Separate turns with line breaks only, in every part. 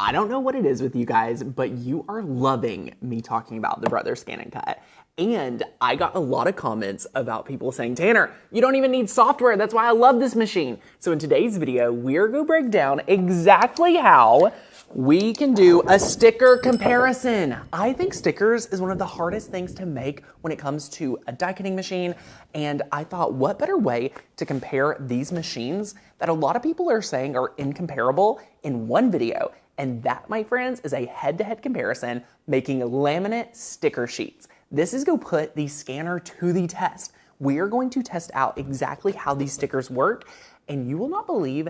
I don't know what it is with you guys, but you are loving me talking about the Brother Scan and Cut. And I got a lot of comments about people saying, Tanner, you don't even need software. That's why I love this machine. So in today's video, we're going to break down exactly how we can do a sticker comparison. I think stickers is one of the hardest things to make when it comes to a die cutting machine. And I thought, what better way to compare these machines that a lot of people are saying are incomparable in one video. And that, my friends, is a head-to-head comparison making laminate sticker sheets. This is going to put the scanner to the test. We are going to test out exactly how these stickers work, and you will not believe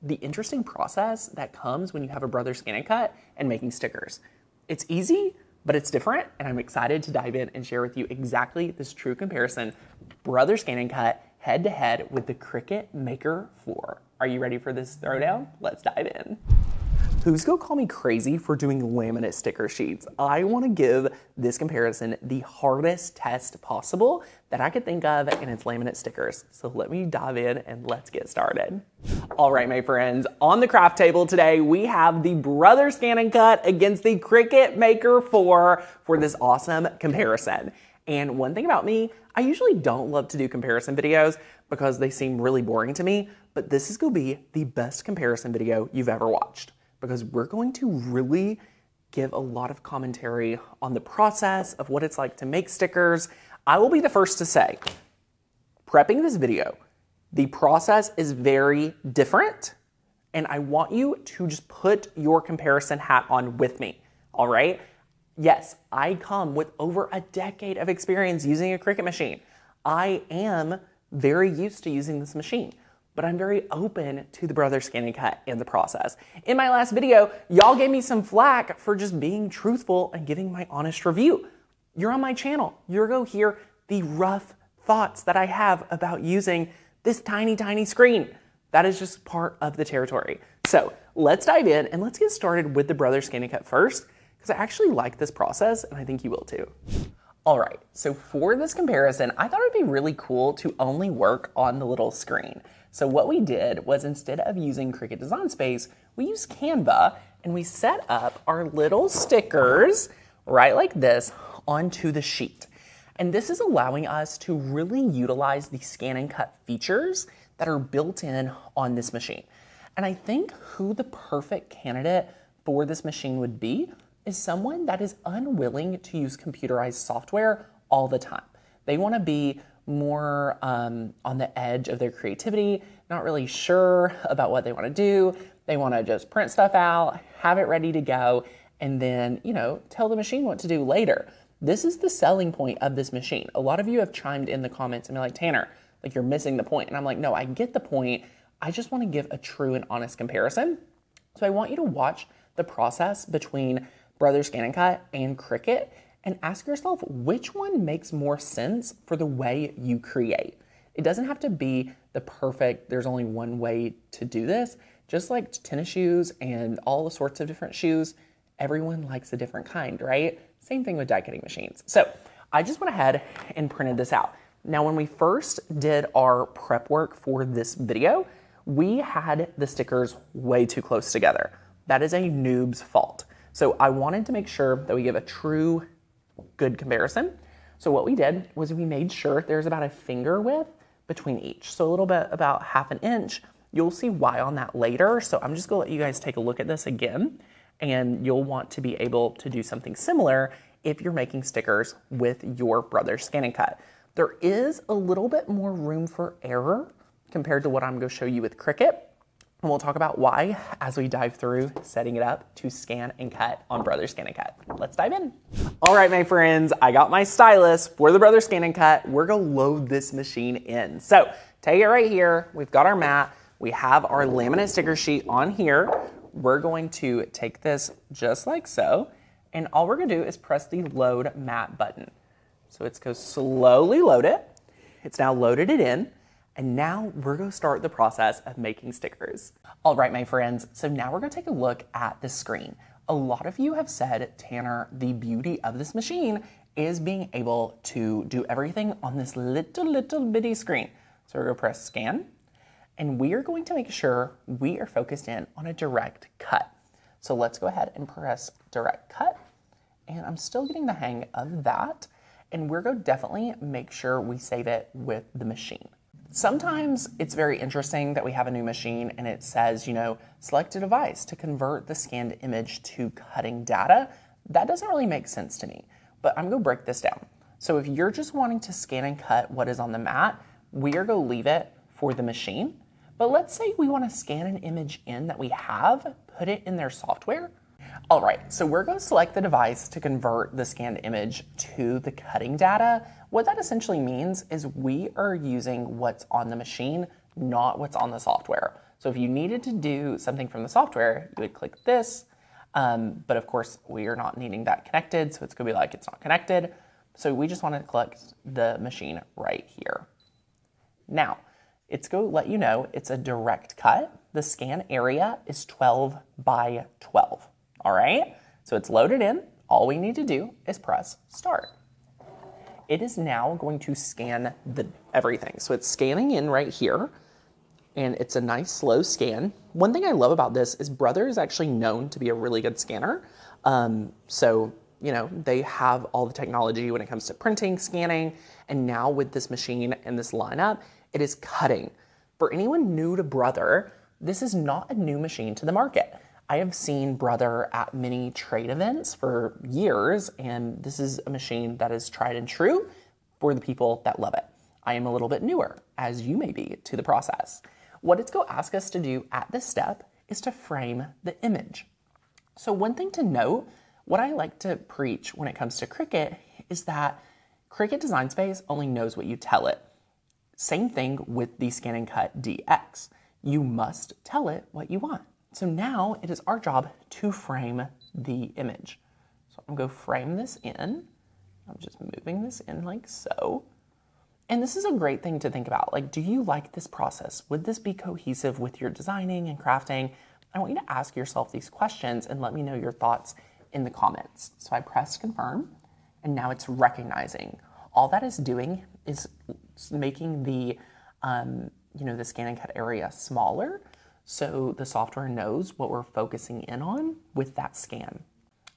the interesting process that comes when you have a Brother Scan and Cut and making stickers. It's easy, but it's different, and I'm excited to dive in and share with you exactly this true comparison, Brother Scan and Cut head-to-head with the Cricut Maker 4. Are you ready for this throwdown? Let's dive in. Who's gonna call me crazy for doing laminate sticker sheets? I wanna give this comparison the hardest test possible that I could think of, and it's laminate stickers. So let me dive in and let's get started. All right, my friends, on the craft table today, we have the Brother Scan and Cut against the Cricut Maker 4 for this awesome comparison. And one thing about me, I usually don't love to do comparison videos because they seem really boring to me, but this is gonna be the best comparison video you've ever watched, because we're going to really give a lot of commentary on the process of what it's like to make stickers. I will be the first to say, prepping this video, the process is very different, and I want you to just put your comparison hat on with me, all right? Yes, I come with over a decade of experience using a Cricut machine. I am very used to using this machine, but I'm very open to the Brother Scan and Cut and the process. In my last video, y'all gave me some flack for just being truthful and giving my honest review. You're on my channel. You're gonna hear the rough thoughts that I have about using this tiny, tiny screen. That is just part of the territory. So let's dive in and let's get started with the Brother Scan and Cut first, because I actually like this process and I think you will too. All right, so for this comparison, I thought it'd be really cool to only work on the little screen. So what we did was, instead of using Cricut Design Space, we used Canva and we set up our little stickers right like this onto the sheet. And this is allowing us to really utilize the scan and cut features that are built in on this machine. And I think who the perfect candidate for this machine would be is someone that is unwilling to use computerized software all the time. They want to be more on the edge of their creativity, not really sure about what they want to do. They want to just print stuff out, have it ready to go, and then, tell the machine what to do later. This is the selling point of this machine. A lot of you have chimed in the comments and been like, Tanner, like you're missing the point. And I'm like, no, I get the point. I just want to give a true and honest comparison. So I want you to watch the process between Brother Scan and Cut and Cricut and ask yourself which one makes more sense for the way you create. It doesn't have to be the perfect, there's only one way to do this. Just like tennis shoes and all the sorts of different shoes, everyone likes a different kind, right? Same thing with die cutting machines. So I just went ahead and printed this out. Now, when we first did our prep work for this video, we had the stickers way too close together. That is a noob's fault. So I wanted to make sure that we give a true good comparison. So what we did was we made sure there's about a finger width between each. So a little bit, about half an inch. You'll see why on that later. So I'm just gonna let you guys take a look at this again, and you'll want to be able to do something similar if you're making stickers with your Brother Scan and Cut. There is a little bit more room for error compared to what I'm gonna show you with Cricut. And we'll talk about why as we dive through setting it up to scan and cut on Brother Scan and Cut. Let's dive in. All right, my friends, I got my stylus for the Brother Scan and Cut. We're gonna load this machine in. So take it right here. We've got our mat. We have our laminate sticker sheet on here. We're going to take this just like so. And all we're gonna do is press the load mat button. So it's going to slowly load it. It's now loaded it in. And now we're gonna start the process of making stickers. All right, my friends, so now we're gonna take a look at the screen. A lot of you have said, Tanner, the beauty of this machine is being able to do everything on this little bitty screen. So we're gonna press scan, and we are going to make sure we are focused in on a direct cut. So let's go ahead and press direct cut. And I'm still getting the hang of that. And we're going to definitely make sure we save it with the machine. Sometimes it's very interesting that we have a new machine and it says, select a device to convert the scanned image to cutting data. That doesn't really make sense to me, but I'm going to break this down. So if you're just wanting to scan and cut what is on the mat, we are going to leave it for the machine. But let's say we want to scan an image in that we have, put it in their software. All right, so we're going to select the device to convert the scanned image to the cutting data. What that essentially means is we are using what's on the machine, not what's on the software. So if you needed to do something from the software, you would click this, but of course we are not needing that connected, so it's going to be like it's not connected. So we just want to click the machine right here. Now, it's going to let you know it's a direct cut. The scan area is 12 by 12. All right, so it's loaded in. All we need to do is press start. It is now going to scan everything. So it's scanning in right here, and it's a nice slow scan. One thing I love about this is Brother is actually known to be a really good scanner. They have all the technology when it comes to printing, scanning, and now with this machine and this lineup, it is cutting. For anyone new to Brother, this is not a new machine to the market. I have seen Brother at many trade events for years, and this is a machine that is tried and true for the people that love it. I am a little bit newer, as you may be, to the process. What it's going to ask us to do at this step is to frame the image. So one thing to note, what I like to preach when it comes to Cricut is that Cricut Design Space only knows what you tell it. Same thing with the Scan and Cut DX. You must tell it what you want. So now it is our job to frame the image. So I'm going to frame this in. I'm just moving this in like so. And this is a great thing to think about. Like, do you like this process? Would this be cohesive with your designing and crafting? I want you to ask yourself these questions and let me know your thoughts in the comments. So I pressed confirm, and now it's recognizing. All that is doing is making the scan and cut area smaller, so the software knows what we're focusing in on with that scan.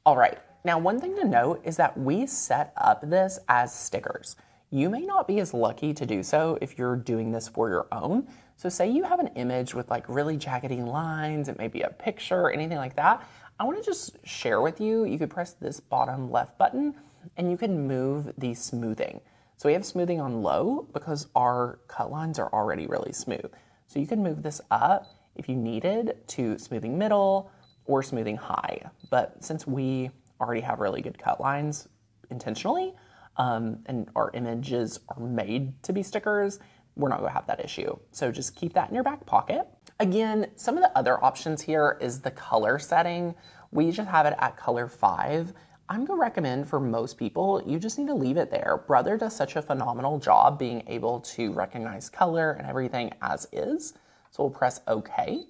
All right, now one thing to note is that we set up this as stickers. You may not be as lucky to do so if you're doing this for your own. So say you have an image with like really jaggedy lines, it may be a picture, anything like that. I want to just share with you, you could press this bottom left button and you can move the smoothing. So we have smoothing on low because our cut lines are already really smooth. So you can move this up if you needed to smoothing middle or smoothing high. But since we already have really good cut lines intentionally, and our images are made to be stickers, we're not going to have that issue. So just keep that in your back pocket. Again, some of the other options here is the color setting. We just have it at color 5. I'm going to recommend for most people, you just need to leave it there. Brother does such a phenomenal job being able to recognize color and everything as is. So we'll press OK.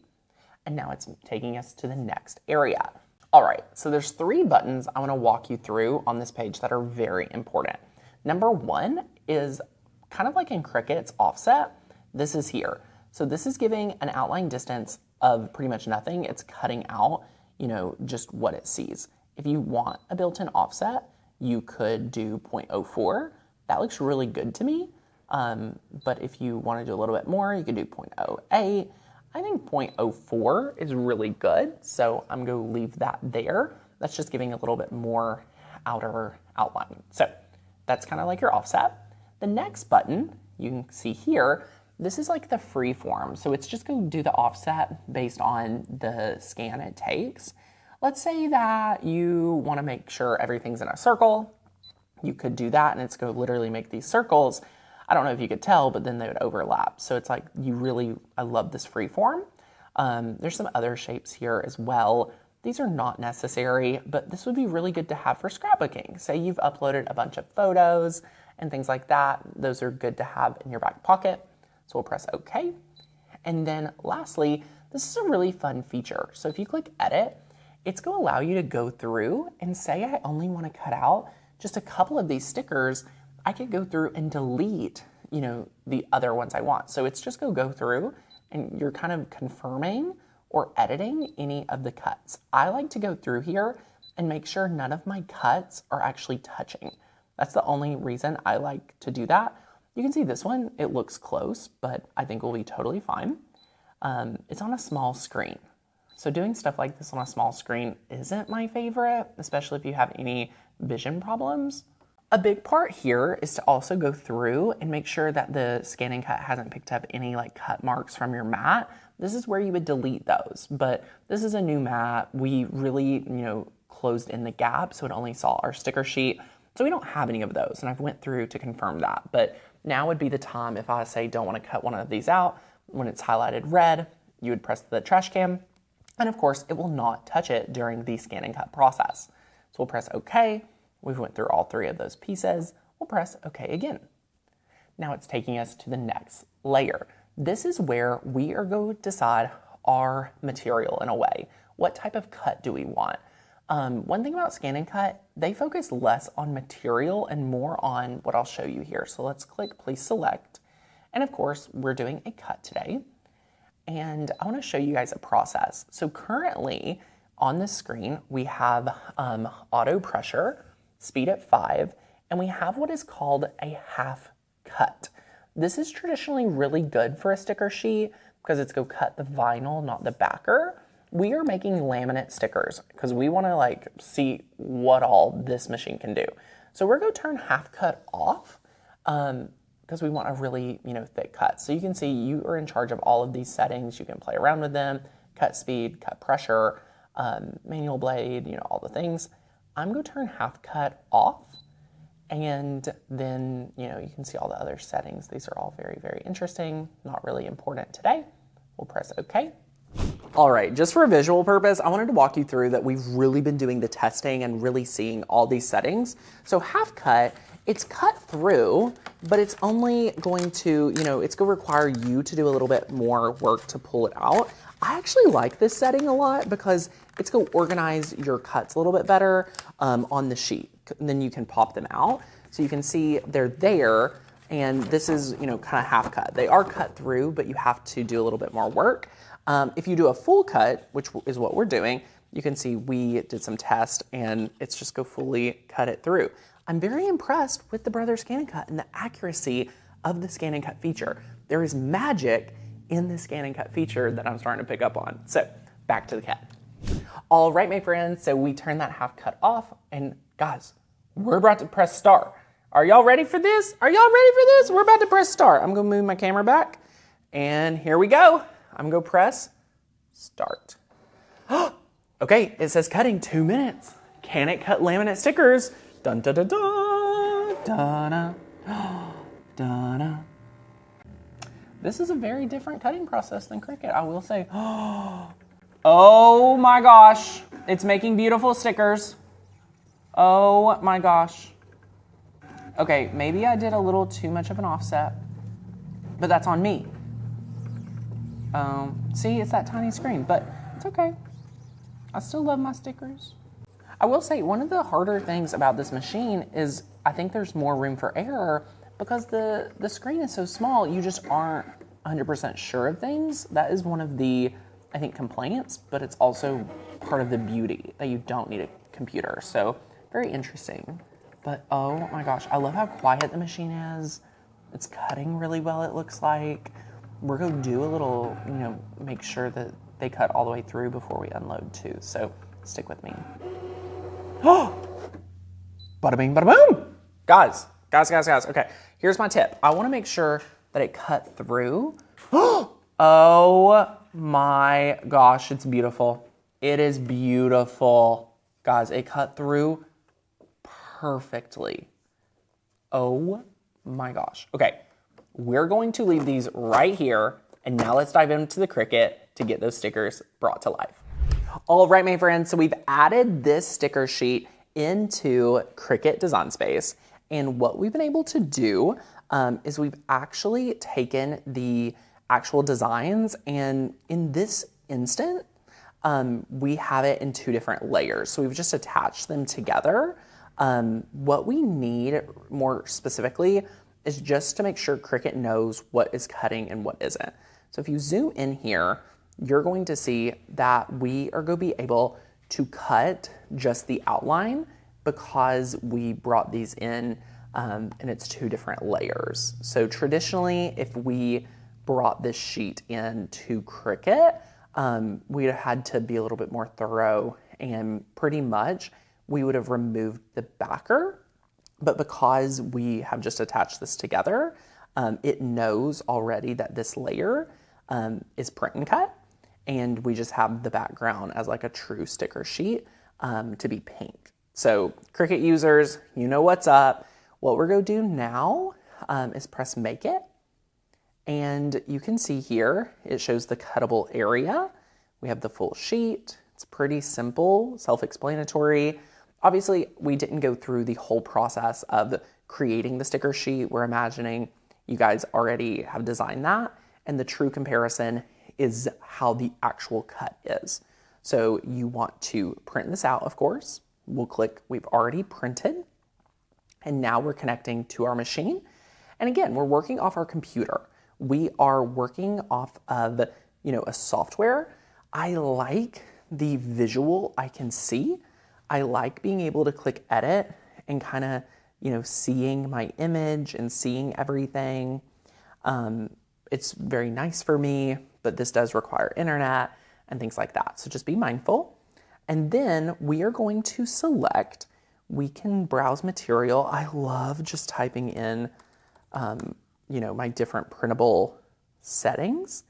And now it's taking us to the next area. All right, so there's 3 buttons I want to walk you through on this page that are very important. Number 1 is kind of like in Cricut's offset. This is here. So this is giving an outline distance of pretty much nothing. It's cutting out, just what it sees. If you want a built-in offset, you could do 0.04. That looks really good to me. But if you want to do a little bit more, you could do 0.08. I think 0.04 is really good, so I'm going to leave that there. That's just giving a little bit more outer outline. So that's kind of like your offset. The next button, you can see here, this is like the free form. So it's just going to do the offset based on the scan it takes. Let's say that you want to make sure everything's in a circle. You could do that, and it's going to literally make these circles. I don't know if you could tell, but then they would overlap. So it's like I love this free form. There's some other shapes here as well. These are not necessary, but this would be really good to have for scrapbooking. Say you've uploaded a bunch of photos and things like that. Those are good to have in your back pocket. So we'll press OK. And then lastly, this is a really fun feature. So if you click Edit, it's going to allow you to go through and say I only want to cut out just a couple of these stickers. I could go through and delete, the other ones I want. So it's just go through and you're kind of confirming or editing any of the cuts. I like to go through here and make sure none of my cuts are actually touching. That's the only reason I like to do that. You can see this one, it looks close, but I think will be totally fine. It's on a small screen. So doing stuff like this on a small screen isn't my favorite, especially if you have any vision problems. A big part here is to also go through and make sure that the scan and cut hasn't picked up any like cut marks from your mat. This is where you would delete those, but this is a new mat. We really, closed in the gap, so it only saw our sticker sheet. So we don't have any of those, and I've went through to confirm that. But now would be the time if I say don't want to cut one of these out, when it's highlighted red, you would press the trash can, and of course it will not touch it during the scan and cut process. So we'll press OK. We've went through all three of those pieces. We'll press OK again. Now it's taking us to the next layer. This is where we are going to decide our material in a way. What type of cut do we want? One thing about scan and cut, they focus less on material and more on what I'll show you here. So let's click Please Select. And of course, we're doing a cut today. And I want to show you guys a process. So currently on the screen, we have auto pressure, speed at 5, and we have what is called a half cut. This is traditionally really good for a sticker sheet because it's go cut the vinyl, not the backer. We are making laminate stickers because we want to see what all this machine can do. So we're going to turn half cut off because we want a really thick cut. So you can see you are in charge of all of these settings. You can play around with them, cut speed, cut pressure, manual blade, all the things. I'm going to turn half cut off, and then you can see all the other settings. These are all very, very interesting, not really important today. We'll press OK. All right, just for a visual purpose, I wanted to walk you through that we've really been doing the testing and really seeing all these settings. So half cut, it's cut through, but it's only going to, it's going to require you to do a little bit more work to pull it out. I actually like this setting a lot because it's going to organize your cuts a little bit better on the sheet. And then you can pop them out. So you can see they're there, and this is, kind of half cut. They are cut through, but you have to do a little bit more work. If you do a full cut, which is what we're doing, you can see we did some tests and it's just go fully cut it through. I'm very impressed with the Brother Scan and Cut and the accuracy of the scan and cut feature. There is magic in the scan and cut feature that I'm starting to pick up on. So back to the cut. All right, my friends, so we turned that half cut off, and guys, we're about to press start. Are y'all ready for this? Are y'all ready for this? We're about to press start. I'm gonna move my camera back, and here we go. I'm gonna press start. Okay, it says cutting 2 minutes. Can it cut laminate stickers? Dun dun dun dun dun dun dun dun. This is a very different cutting process than Cricut, I will say. Oh my gosh, it's making beautiful stickers. Oh my gosh. Okay, maybe I did a little too much of an offset, but that's on me. See, it's that tiny screen, but it's okay. I still love my stickers. I will say one of the harder things about this machine is I think there's more room for error because the screen is so small, you just aren't 100% sure of things. That is one of the, I think, complaints, but it's also part of the beauty that you don't need a computer. So very interesting. But oh my gosh, I love how quiet the machine is. It's cutting really well, it looks like. We're going to do a little, make sure that they cut all the way through before we unload too. So stick with me. Oh, bada bing, bada boom. Guys. Okay, here's my tip. I want to make sure that it cut through. Oh my gosh, it's beautiful. It is beautiful. Guys, it cut through perfectly. Oh my gosh. Okay. We're going to leave these right here, and now let's dive into the Cricut to get those stickers brought to life. All right, my friends, so we've added this sticker sheet into Cricut Design Space, and what we've been able to do is we've actually taken the actual designs, and in this instant, we have it in 2 different layers. So we've just attached them together. What we need more specifically is just to make sure Cricut knows what is cutting and what isn't. So if you zoom in here, you're going to see that we are going to be able to cut just the outline because we brought these in and it's 2 different layers. So traditionally, if we brought this sheet into Cricut, we'd have had to be a little bit more thorough, and pretty much we would have removed the backer. But because we have just attached this together, it knows already that this layer is print and cut, and we just have the background as like a true sticker sheet to be pink. So Cricut users, you know what's up. What we're going to do now is press Make It. And you can see here, it shows the cuttable area. We have the full sheet. It's pretty simple, self-explanatory. Obviously, we didn't go through the whole process of creating the sticker sheet. We're imagining you guys already have designed that. And the true comparison is how the actual cut is. So you want to print this out, of course. We'll click, we've already printed. And now we're connecting to our machine. And again, we're working off our computer. We are working off of, a software. I like the visual I can see. I like being able to click edit and kind of, seeing my image and seeing everything. It's very nice for me, but this does require internet and things like that. So just be mindful. And then we are going to select, we can browse material. I love just typing in, my different printable settings.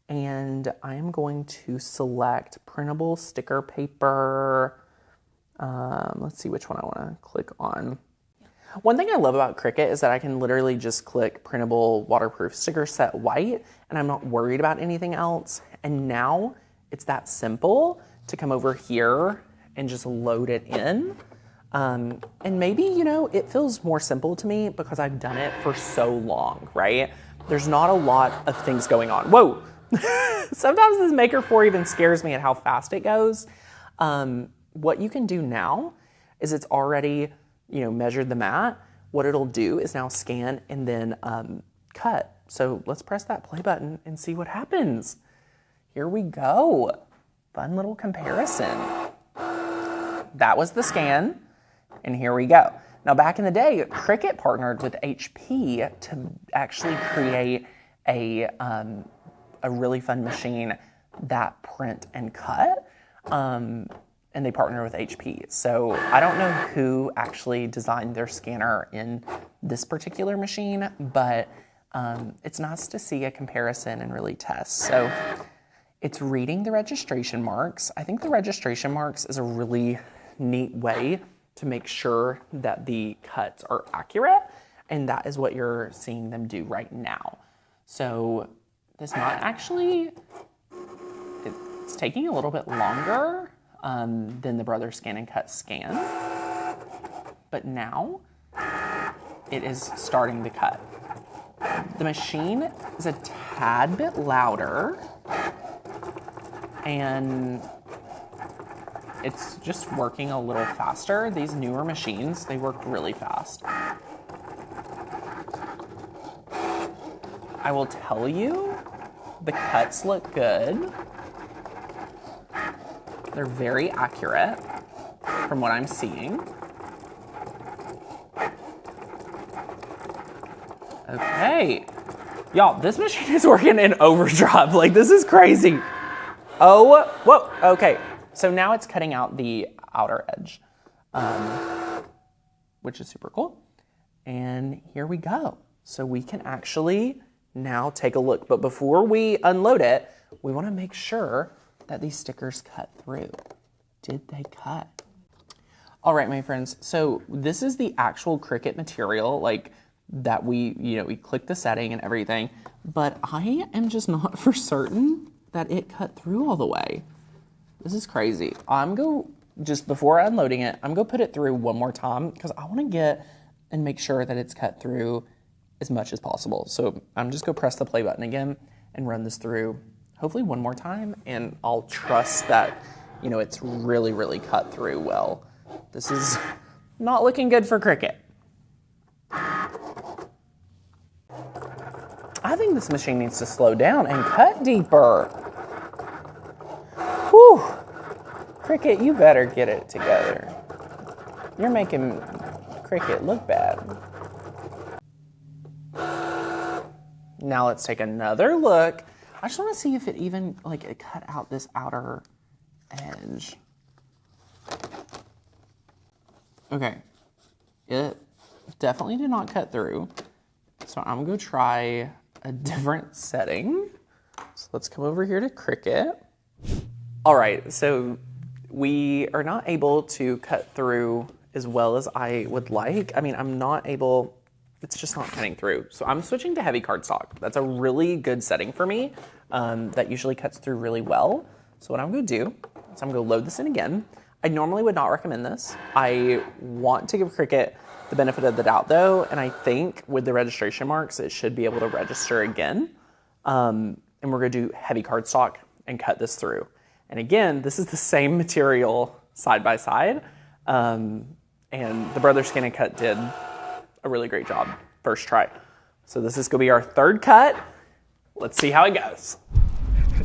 And I am going to select printable sticker paper. Let's see which one I want to click on. One thing I love about Cricut is that I can literally just click printable waterproof sticker set white, and I'm not worried about anything else. And now it's that simple to come over here and just load it in. And maybe, it feels more simple to me because I've done it for so long, right? There's not a lot of things going on. Whoa! Sometimes this Maker 4 even scares me at how fast it goes. What you can do now is it's already, measured the mat. What it'll do is now scan and then cut. So let's press that play button and see what happens. Here we go. Fun little comparison. That was the scan, and here we go. Now, back in the day, Cricut partnered with HP to actually create a really fun machine that print and cut. And they partner with HP. So I don't know who actually designed their scanner in this particular machine, but it's nice to see a comparison and really test. So it's reading the registration marks. I think the registration marks is a really neat way to make sure that the cuts are accurate, and that is what you're seeing them do right now. So this might actually, it's taking a little bit longer than the Brother Scan and Cut scan. But now it is starting the cut. The machine is a tad bit louder, and it's just working a little faster. These newer machines, they work really fast. I will tell you, the cuts look good. They're very accurate from what I'm seeing. Okay. Y'all, this machine is working in overdrive. Like, this is crazy. Oh, whoa. Okay. So now it's cutting out the outer edge, which is super cool. And here we go. So we can actually now take a look. But before we unload it, we want to make sure that these stickers cut through. Did they cut? All right, my friends. So this is the actual Cricut material, like that we click the setting and everything, but I am just not for certain that it cut through all the way. This is crazy. Just before unloading it, I'm gonna put it through one more time because I want to get and make sure that it's cut through as much as possible. So I'm just gonna press the play button again and run this through hopefully one more time, and I'll trust that, it's really, really cut through well. This is not looking good for Cricut. I think this machine needs to slow down and cut deeper. Cricut, you better get it together. You're making Cricut look bad. Now let's take another look. I just want to see if it even, like, it cut out this outer edge. Okay, it definitely did not cut through. So I'm gonna go try a different setting. So let's come over here to Cricut. All right, so we are not able to cut through as well as I would like. I mean, I'm not able, it's just not cutting through. So I'm switching to heavy cardstock. That's a really good setting for me. That usually cuts through really well. So what I'm gonna do is I'm gonna load this in again. I normally would not recommend this. I want to give Cricut the benefit of the doubt though, and I think with the registration marks, it should be able to register again. And we're gonna do heavy cardstock and cut this through. And again, this is the same material side by side. And the Brothers Scan and Cut did a really great job, first try. So this is gonna be our third cut. Let's see how it goes.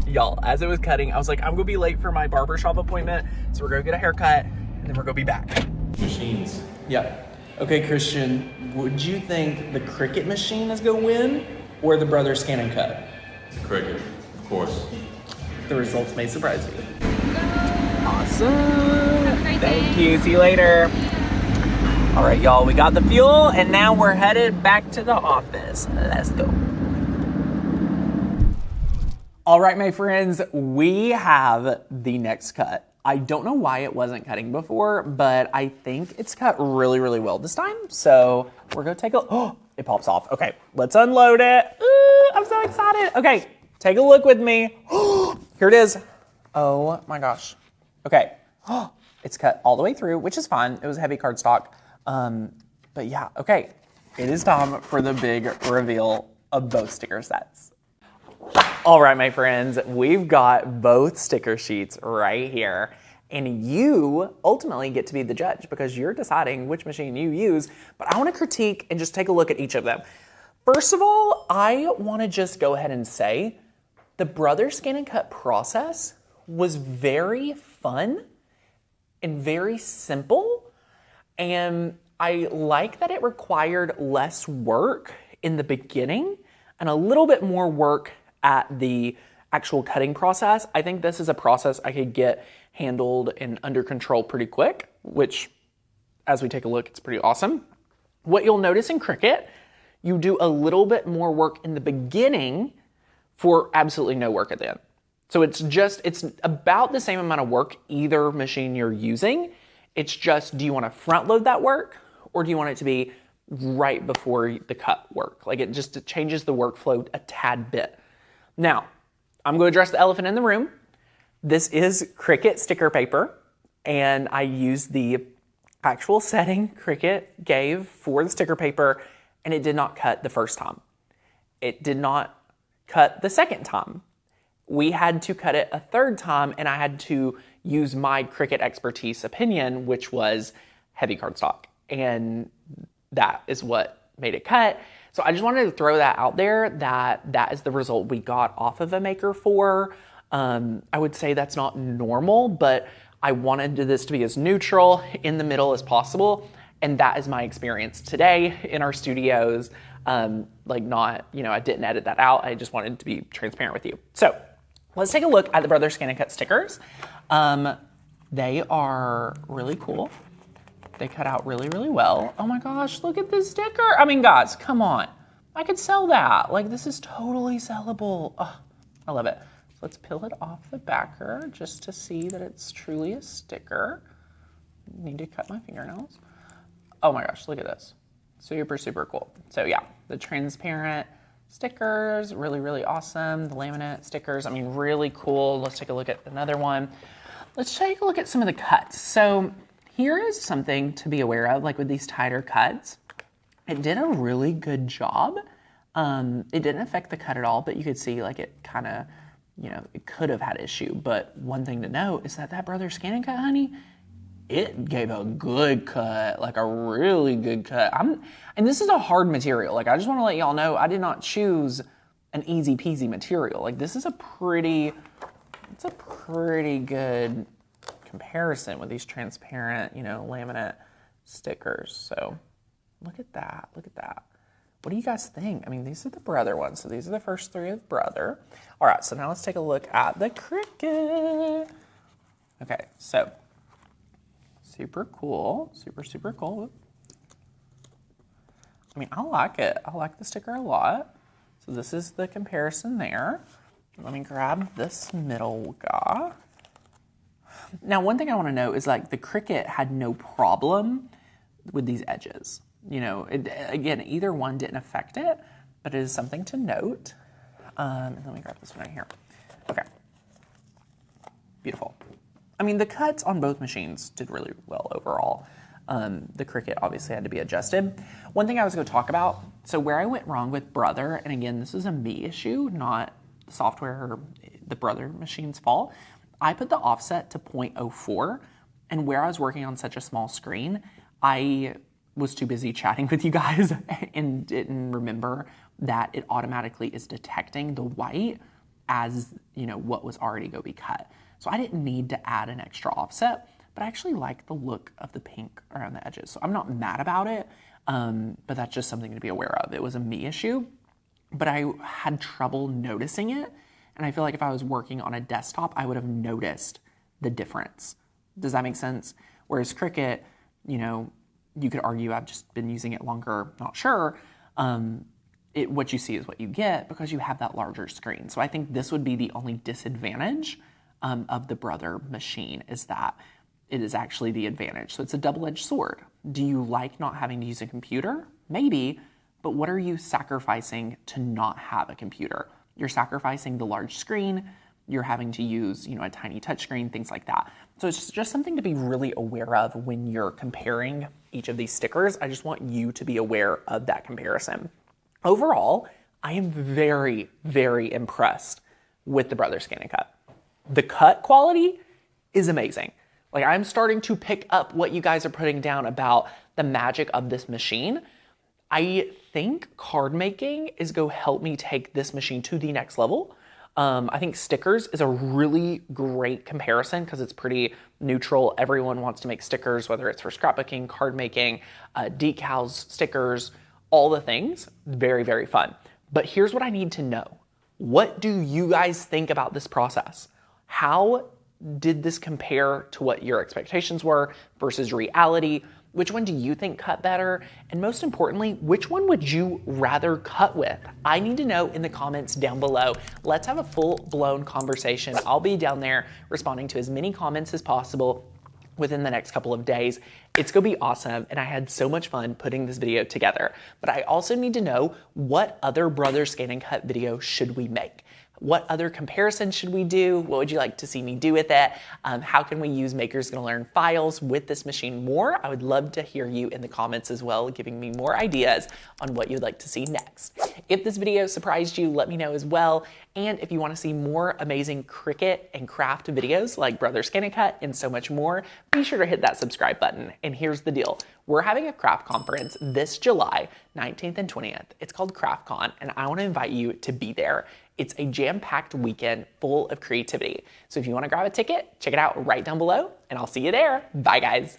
Y'all, as it was cutting, I was like, I'm gonna be late for my barbershop appointment, so we're gonna get a haircut, and then we're gonna be back.
Machines.
Yeah. Okay, Christian, would you think the Cricut machine is gonna win, or the Brothers Scan and Cut?
It's a Cricut, of course.
The results may surprise you. Awesome. Thank you. See you later. All right, y'all, we got the fuel, and now we're headed back to the office. Let's go. All right, my friends, we have the next cut. I don't know why it wasn't cutting before, but I think it's cut really, really well this time. So we're gonna take a, oh, it pops off. Okay, let's unload it. Ooh, I'm so excited. Okay, take a look with me. Here it is. Oh my gosh. Okay, it's cut all the way through, which is fine. It was heavy cardstock. But yeah, okay. It is time for the big reveal of both sticker sets. All right, my friends, we've got both sticker sheets right here, and you ultimately get to be the judge because you're deciding which machine you use, but I want to critique and just take a look at each of them. First of all, I want to just go ahead and say the Brothers Scan and Cut process was very fun and very simple, and I like that it required less work in the beginning and a little bit more work at the actual cutting process. I think this is a process I could get handled and under control pretty quick, which as we take a look, it's pretty awesome. What you'll notice in Cricut, you do a little bit more work in the beginning for absolutely no work at the end. So it's about the same amount of work either machine you're using. It's just, do you want to front load that work or do you want it to be right before the cut work? Like it changes the workflow a tad bit. Now, I'm going to address the elephant in the room. This is Cricut sticker paper, and I used the actual setting Cricut gave for the sticker paper, and it did not cut the first time. It did not cut the second time. We had to cut it a third time, and I had to use my Cricut expertise opinion, which was heavy cardstock, and that is what made it cut. So I just wanted to throw that out there that is the result we got off of a Maker 4. I would say that's not normal, but I wanted this to be as neutral in the middle as possible. And that is my experience today in our studios. I didn't edit that out. I just wanted to be transparent with you. So let's take a look at the Brothers Scan and Cut stickers. They are really cool. They cut out really, really well. Oh my gosh, look at this sticker. I mean, guys, come on. I could sell that. Like, this is totally sellable. Oh, I love it. So let's peel it off the backer just to see that it's truly a sticker. Need to cut my fingernails. Oh my gosh, look at this. Super, super cool. So yeah, the transparent stickers, really, really awesome. The laminate stickers, I mean, really cool. Let's take a look at another one. Let's take a look at some of the cuts. So here is something to be aware of, like with these tighter cuts. It did a really good job. It didn't affect the cut at all, but you could see like it kind of, it could have had issue. But one thing to note is that Brothers Scan and Cut, honey, it gave a good cut, like a really good cut. And this is a hard material. Like, I just want to let y'all know, I did not choose an easy peasy material. Like, this is it's a pretty good comparison with these transparent, you know, laminate stickers. So look at that, look at that. What do you guys think? I mean, these are the Brother ones. So these are the first three of Brother. All right, so now let's take a look at the Cricut. Okay, so super cool, super cool. I mean, I like it. I like the sticker a lot. So this is the comparison there. Let me grab this middle guy. Now, one thing I want to note is like the Cricut had no problem with these edges. You know, again, either one didn't affect it, but it is something to note. And let me grab this one right here. Okay. Beautiful. I mean, the cuts on both machines did really well overall. The Cricut obviously had to be adjusted. One thing I was going to talk about, so where I went wrong with Brother, and again, this is a me issue, not the software or the Brother machine's fault. I put the offset to 0.04, and where I was working on such a small screen, I was too busy chatting with you guys and didn't remember that it automatically is detecting the white as, you know, what was already going to be cut. So I didn't need to add an extra offset, but I actually like the look of the pink around the edges. So I'm not mad about it, but that's just something to be aware of. It was a me issue, but I had trouble noticing it. And I feel like if I was working on a desktop, I would have noticed the difference. Does that make sense? Whereas Cricut, you know, you could argue I've just been using it longer, not sure. What you see is what you get because you have that larger screen. So I think this would be the only disadvantage of the Brother machine, is that it is actually the advantage. So it's a double-edged sword. Do you like not having to use a computer? Maybe, but what are you sacrificing to not have a computer? You're sacrificing the large screen, you're having to use, you know, a tiny touchscreen, things like that. So it's just something to be really aware of when you're comparing each of these stickers. I just want you to be aware of that comparison. Overall, I am very, very impressed with the Brother Scan and Cut. The cut quality is amazing. Like, I'm starting to pick up what you guys are putting down about the magic of this machine. I think card making is going to help me take this machine to the next level. I think stickers is a really great comparison because it's pretty neutral. Everyone wants to make stickers, whether it's for scrapbooking, card making, decals, stickers, all the things. Very, very fun. But here's what I need to know. What do you guys think about this process? How did this compare to what your expectations were versus reality? Which one do you think cut better? And most importantly, which one would you rather cut with? I need to know in the comments down below. Let's have a full-blown conversation. I'll be down there responding to as many comments as possible within the next couple of days. It's gonna be awesome, and I had so much fun putting this video together. But I also need to know, what other Brother Scan and Cut video should we make? What other comparisons should we do? What would you like to see me do with it? How can we use Makers Gonna Learn files with this machine more? I would love to hear you in the comments as well, giving me more ideas on what you'd like to see next. If this video surprised you, let me know as well. And if you want to see more amazing Cricut and craft videos like Brother Scan and Cut and so much more, be sure to hit that subscribe button. And here's the deal. We're having a craft conference this July 19th and 20th. It's called CraftCon, and I want to invite you to be there. It's a jam-packed weekend full of creativity. So if you want to grab a ticket, check it out right down below, and I'll see you there. Bye, guys.